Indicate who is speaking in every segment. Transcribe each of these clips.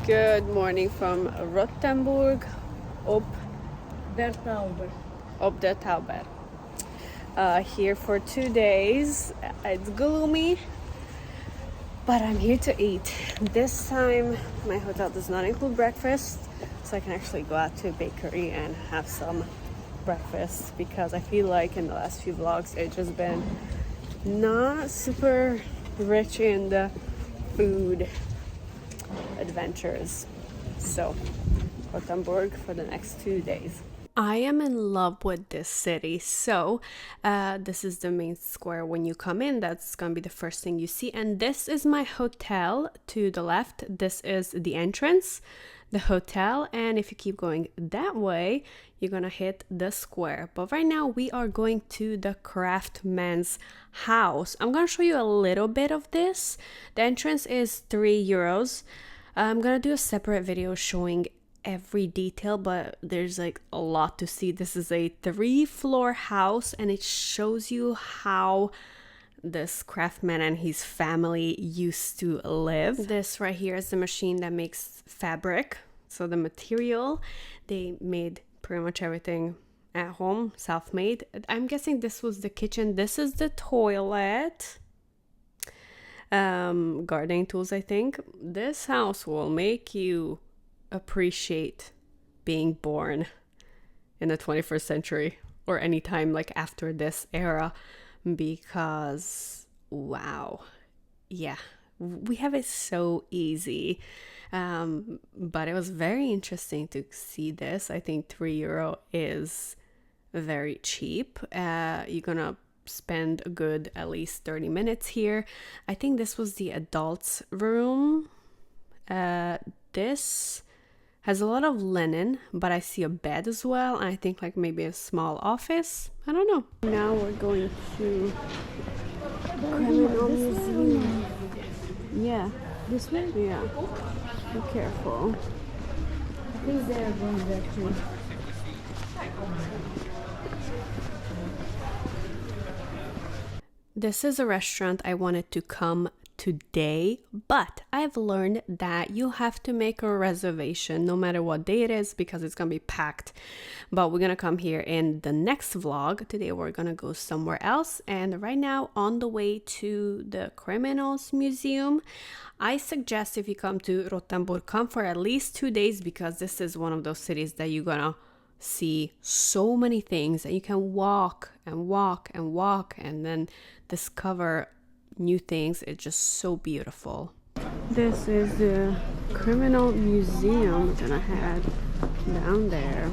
Speaker 1: Good morning from Rothenburg, ob,
Speaker 2: Der Tauber.
Speaker 1: ob der Tauber. Here for 2 days. It's gloomy, but I'm here to eat. This time, my hotel does not include breakfast, so I can actually go out to a bakery and have some breakfast because I feel like in the last few vlogs it's just been not super rich in the food adventures. So, Rothenburg for the next 2 days. I am in love with this city. So, this is the main square when you come in. That's gonna be the first thing you see. And this is my hotel to the left. This is the entrance, the hotel. And if you keep going that way, you're gonna hit the square. But right now, we are going to the craftsman's house. I'm gonna show you a little bit of this. The entrance is €3. I'm gonna do a separate video showing every detail, but there's like a lot to see. This is a 3-floor house and it shows you how this craftsman and his family used to live. This right here is the machine that makes fabric. So the material, they made pretty much everything at home, self-made. I'm guessing this was the kitchen. This is the toilet. Gardening tools, I think. This house will make you appreciate being born in the 21st century or any time like after this era, because wow, yeah, we have it so easy. But it was very interesting to see this. I think €3 is very cheap. You're gonna spend a good at least 30 minutes here. I think this was the adults room. This has a lot of linen, but I see a bed as well, and I think like maybe a small office. I don't know. Now we're going to criminal museum. Yeah.
Speaker 2: This way?
Speaker 1: Yeah. Be careful.
Speaker 2: I think they are going there too.
Speaker 1: This is a restaurant I wanted to come today, but I've learned that you have to make a reservation no matter what day it is because it's gonna be packed. But we're gonna come here in the next vlog. Today we're gonna go somewhere else, and right now on the way to the Criminals Museum. I suggest if you come to Rothenburg, come for at least 2 days because this is one of those cities that you're gonna see so many things, and you can walk and walk and walk and then discover new things. It's just so beautiful. This is the Criminal Museum that I had down there.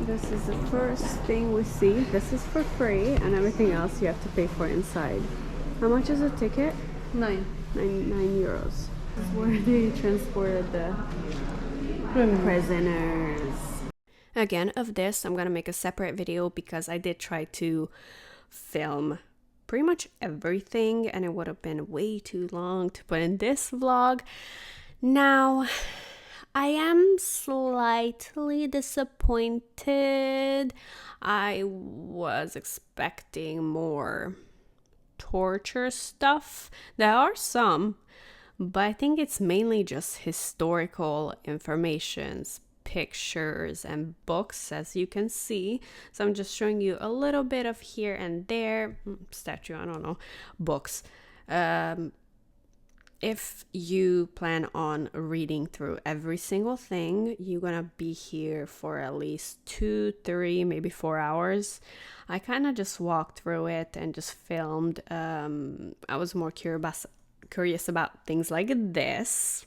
Speaker 1: This is the first thing we see. This is for free, and everything else you have to pay for inside. How much is a ticket?
Speaker 2: 9.
Speaker 1: €9. This is where they transported the prisoners. Again, of this, I'm gonna make a separate video because I did try to film pretty much everything and it would have been way too long to put in this vlog. Now, I am slightly disappointed. I was expecting more torture stuff. There are some, but I think it's mainly just historical informations, pictures and books, as you can see. So I'm just showing you a little bit of here and there. Statue, I don't know. Books. If you plan on reading through every single thing, you're gonna be here for at least 2, 3, maybe 4 hours. I kind of just walked through it and just filmed. I was more curious about things like this.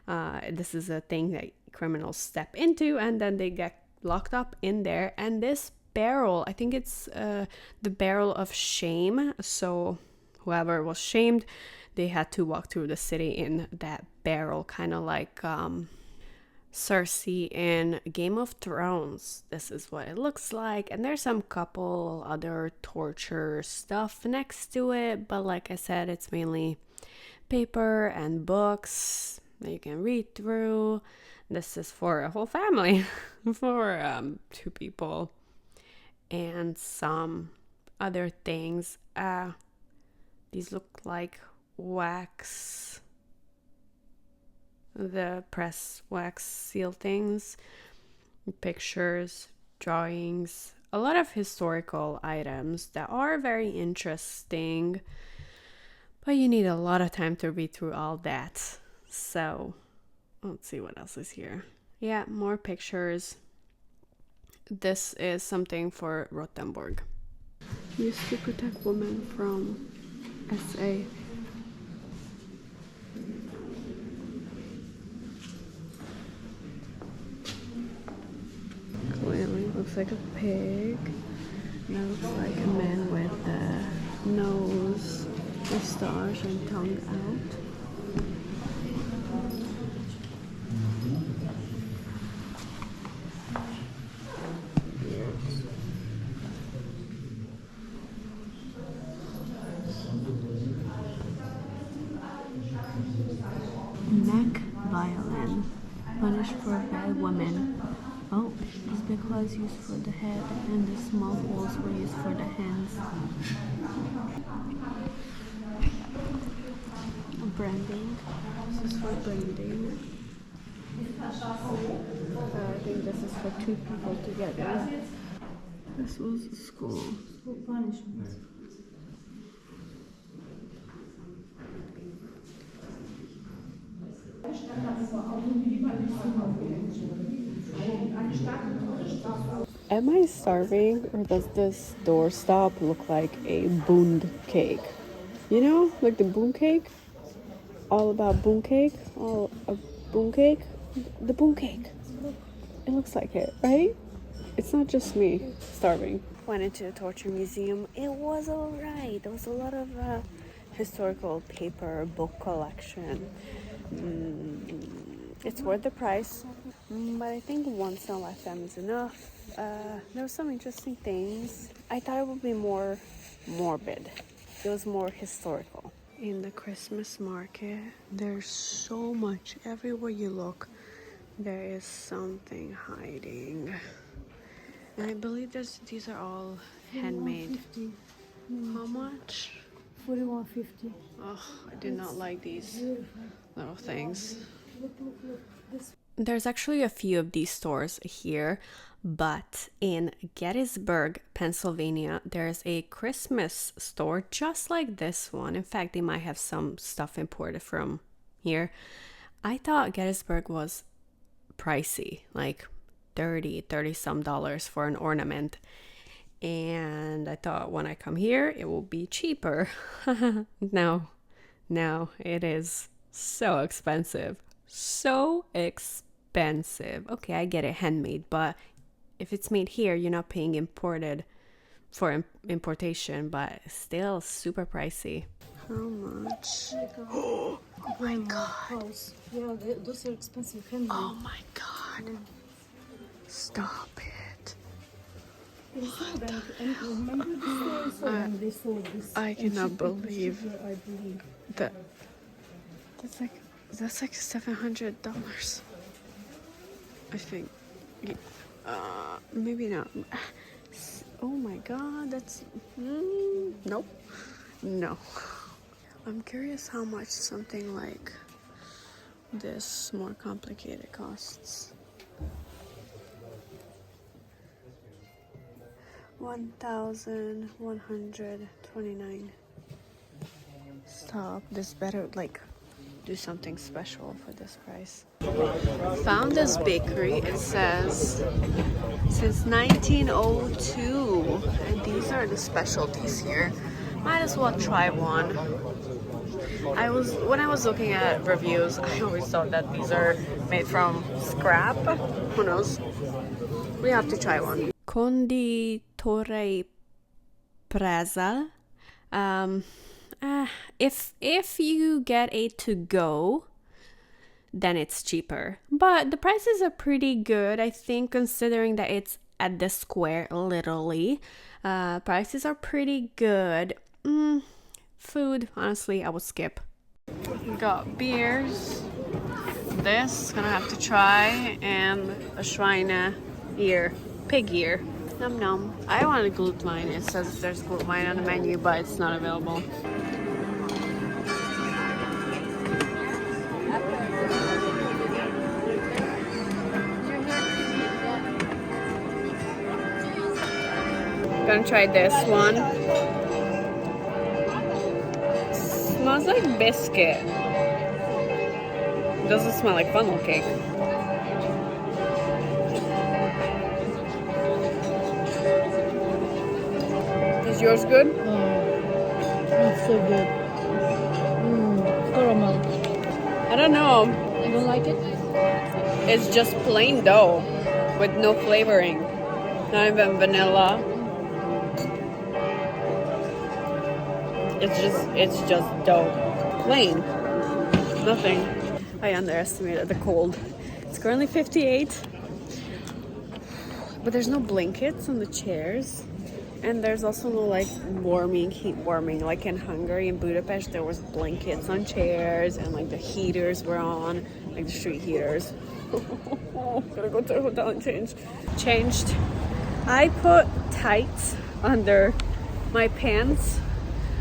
Speaker 1: This is a thing that criminals step into and then they get locked up in there. And this barrel, I think it's the barrel of shame. So whoever was shamed, they had to walk through the city in that barrel, kind of like Cersei in Game of Thrones. This is what it looks like, and there's some couple other torture stuff next to it, but like I said, it's mainly paper and books that you can read through. This is for a whole family, for 2 people, and some other things. These look like wax the press wax seal things, pictures, drawings, a lot of historical items that are very interesting, but you need a lot of time to read through all that. So let's see what else is here. Yeah, more pictures. This is something for Rothenburg. Used to protect women from SA. Clearly looks like a pig. That looks like a man with the nose, mustache, and tongue out. Neck violin, punished for bad women. Oh, it's because used for the head and the small holes were used for the hands. Branding. This is for branding. I think this is for two people together. This was a school.
Speaker 2: For punishment.
Speaker 1: Am I starving, or does this doorstop look like a Bund cake? You know, like the Bund cake? All about Bund cake? All a Bund cake? The Bund cake. It looks like it, right? It's not just me starving. Went into the torture museum. It was alright. There was a lot of historical paper book collection. It's worth the price, but I think once in a lifetime is enough. There were some interesting things. I thought it would be more morbid. It was more historical. In the Christmas market, there's so much. Everywhere you look, there is something hiding. And I believe these are all handmade. How much?
Speaker 2: 41.50.
Speaker 1: Oh, I do not like these little things.
Speaker 2: Look. This.
Speaker 1: There's actually a few of these stores here, but in Gettysburg, Pennsylvania, there's a Christmas store just like this one. In fact, they might have some stuff imported from here. I thought Gettysburg was pricey, like $30 some dollars for an ornament. And I thought when I come here, it will be cheaper. No, it is so expensive. So expensive. Okay, I get it, handmade, but if it's made here, you're not paying imported for importation, but still super pricey. How much?
Speaker 2: Oh
Speaker 1: my God.
Speaker 2: House. Yeah, those are expensive handmade.
Speaker 1: Oh my God. Stop it. I cannot believe that. That's like $700. I think. Maybe not. Oh my God, that's nope. No. I'm curious how much something like this more complicated costs. 1,129. Stop. This better like do something special for this price. Found this bakery. It says since 1902, and these are the specialties here. Might as well try one. When I was looking at reviews, I always thought that these are made from scrap. Who knows? We have to try one. Conditore Presa. If you get a to go, then it's cheaper. But the prices are pretty good, I think, considering that it's at the square, literally. Prices are pretty good. Food, honestly, I would skip. We got beers. This, gonna have to try, and a Schweine ear, pig ear. Num num. I want a glutwine. It says there's glutwine on the menu, but it's not available. Gonna try this one. Smells like biscuit. Doesn't smell like funnel cake. Is yours good?
Speaker 2: It's so good. Caramel.
Speaker 1: I don't know.
Speaker 2: You don't like it?
Speaker 1: It's just plain dough with no flavoring. Not even vanilla. It's just dough. Plain. Nothing. I underestimated the cold. It's currently 58. But there's no blankets on the chairs. And there's also no like heat warming. Like in Hungary, in Budapest, there was blankets on chairs and like the heaters were on, like the street heaters. Gotta go to the hotel and change. Changed. I put tights under my pants.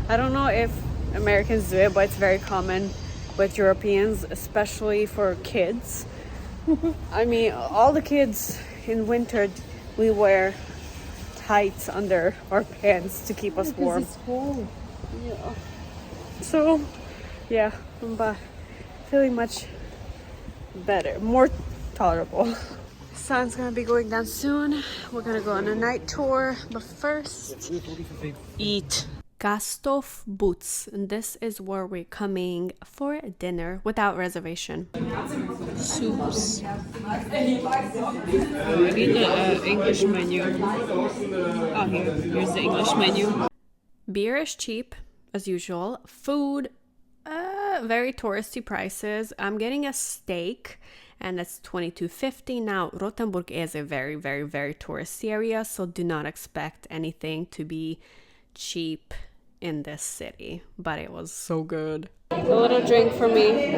Speaker 1: I don't know if Americans do it, but it's very common with Europeans, especially for kids. I mean, all the kids in winter, we wear tights under our pants to keep us warm.
Speaker 2: It's cold.
Speaker 1: Yeah. So, yeah, I'm feeling much better, more tolerable. Sun's gonna be going down soon. We're gonna go on a night tour, but first, eat. Gasthof Boots, and this is where we're coming for dinner without reservation. Soups. I need the English menu. Oh, here's the English menu. Beer is cheap, as usual. Food, very touristy prices. I'm getting a steak, and it's $22.50. Now, Rothenburg is a very, very, very touristy area, so do not expect anything to be cheap in this city, but it was so good. A little drink for me.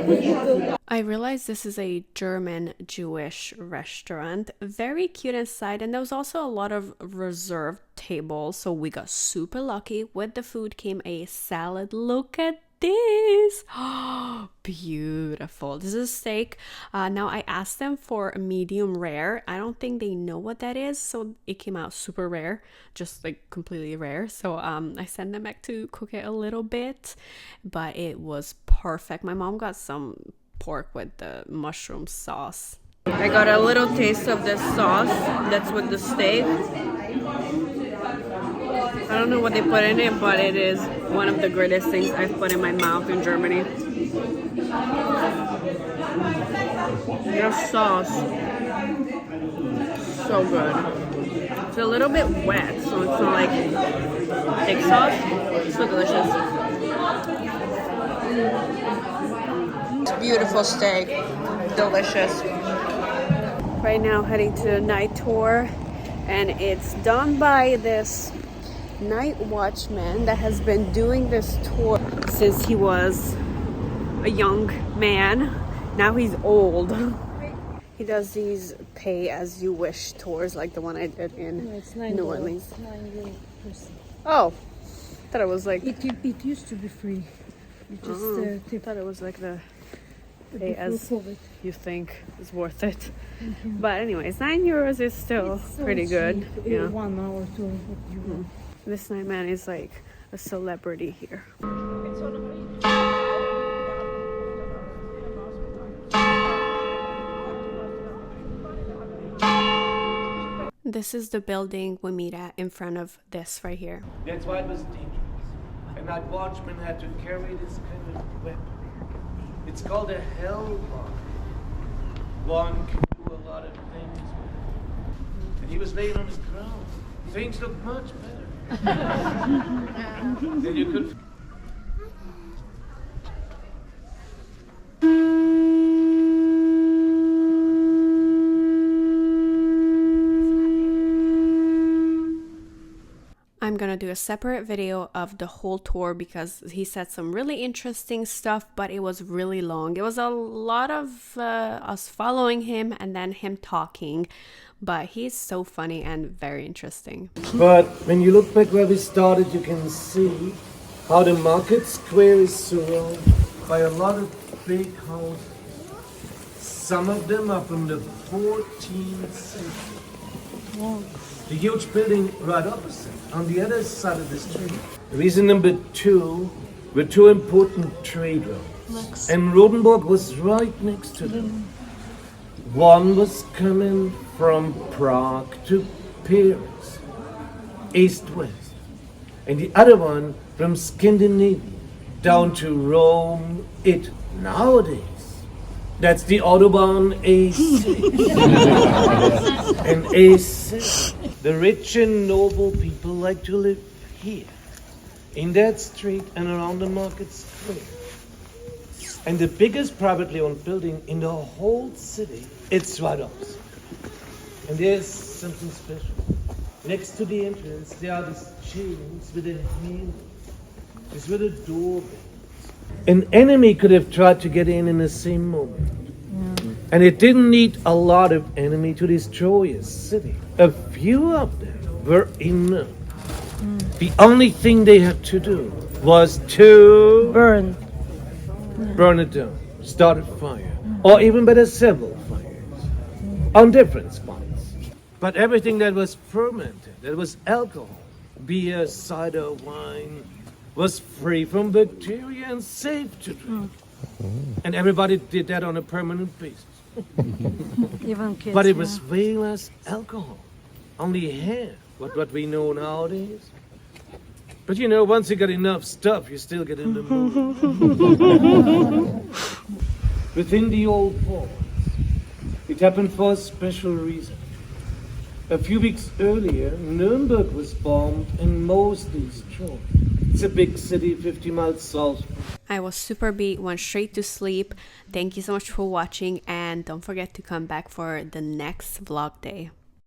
Speaker 1: I realized this is a German Jewish restaurant. Very cute inside, and there was also a lot of reserved tables, so we got super lucky. With the food came a salad. Look at this. Beautiful. This is steak. Now I asked them for a medium rare. I don't think they know what that is, so it came out super rare, just like completely rare. So I sent them back to cook it a little bit, but it was perfect. My mom got some pork with the mushroom sauce. I got a little taste of this sauce that's with the steak. I don't know what they put in it, but it is one of the greatest things I've put in my mouth in Germany. Your sauce, so good. It's a little bit wet, so it's not like thick sauce. It's so delicious. It's beautiful steak, delicious. Right now heading to a night tour, and it's done by this night watchman that has been doing this tour since he was a young man. Now he's old. He does these pay as you wish tours like the one I did in New Orleans. Oh, I thought it was like
Speaker 2: it used to be free. You just
Speaker 1: I thought it was like the pay as you think is worth it. But anyways, €9 is still
Speaker 2: so
Speaker 1: pretty good.
Speaker 2: Cheap.
Speaker 1: Yeah.
Speaker 2: 1 hour to €1.
Speaker 1: This night man is like a celebrity here. This is the building we meet at in front of this right here.
Speaker 3: That's why it was dangerous. And that watchman had to carry this kind of weapon. It's called a hellbar. One can do a lot of things with it. And he was laying on his ground. Things look much better. Then you could.
Speaker 1: I'm gonna do a separate video of the whole tour because he said some really interesting stuff, but it was really long. It was a lot of us following him and then him talking, but he's so funny and very interesting.
Speaker 3: But when you look back where we started, you can see how the market square is surrounded by a lot of big houses. Some of them are from the 14th century. The huge building right opposite, on the other side of the street. Reason number two were two important trade routes. And Rothenburg was right next to them. One was coming from Prague to Paris, east-west. And the other one from Scandinavia down to Rome, Italy. Nowadays, that's the Autobahn A6. And A6. The rich and noble people like to live here, in that street and around the market square. And the biggest privately owned building in the whole city, it's right opposite. And there's something special. Next to the entrance, there are these chains with a handle. It's with a doorbell. An enemy could have tried to get in the same moment. And it didn't need a lot of enemy to destroy a city. A few of them were enough. The only thing they had to do was to
Speaker 2: Burn.
Speaker 3: burn it down, start a fire, or even better, several fires on different spots. But everything that was fermented, that was alcohol, beer, cider, wine, was free from bacteria and safe to drink. And everybody did that on a permanent basis.
Speaker 2: Even kids.
Speaker 3: But it was way less alcohol, only half what we know nowadays. But you know, once you get enough stuff, you still get in the mood. Within the old walls, it happened for a special reason. A few weeks earlier, Nuremberg was bombed and mostly destroyed. It's a big city 50 miles south.
Speaker 1: I was super beat, went straight to sleep. Thank you so much for watching, and don't forget to come back for the next vlog day.